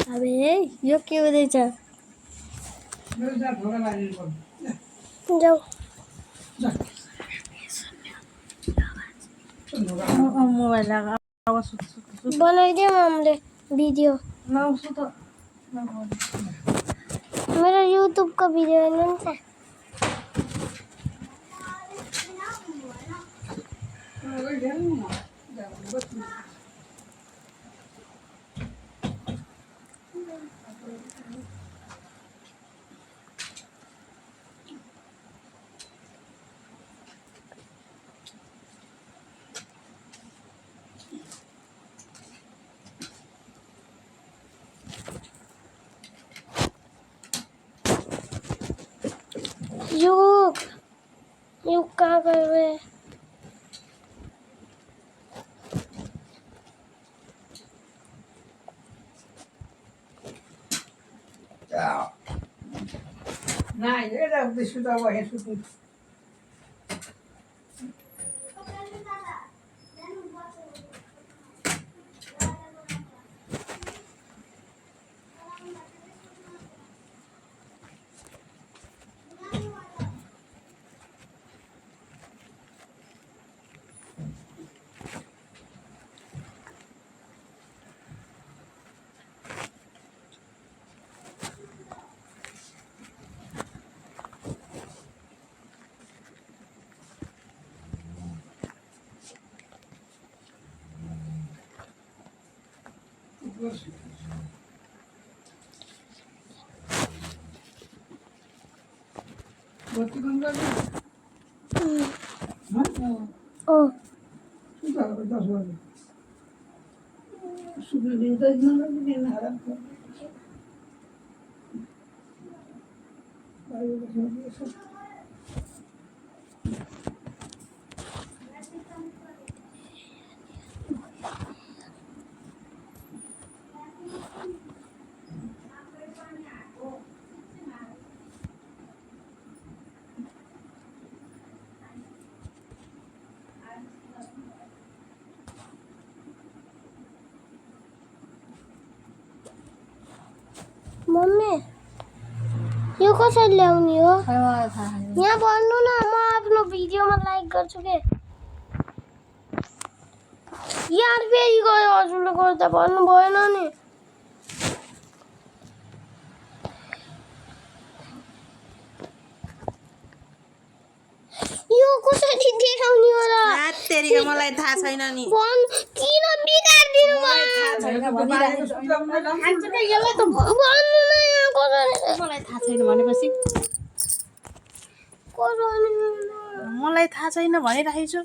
अबे यो के हुँदैछ जाऊ मोबाइल आवाज बनाइदियो मम्मीले भिडियो मेरो युट्युबको भिडियो हेर्नु नि त युग कहाँ गयो बे नाही रे राहते सुद्धा बाहेर सुटून बत्ती कम कर दे ओ सुधा 10 बजे सुबह दिन तो इतना दिन आराम कर मम्मी यो कसरी ल्याउने हो यहाँ भन्नु न म आफ्नो भिडियोमा लाइक गर्छु के यार फेरि गयो हजुरले गर्दा भन्नु भएन नि यो कसरी देखाउने हो र तेरिका मलाई थाहा छैन नि भन किन बिगार्दिनु भयो भन्नु न यहाँ कसरी मलाई थाहा छैन भनेपछि कसरी मलाई थाहा छैन भनिराखेको छु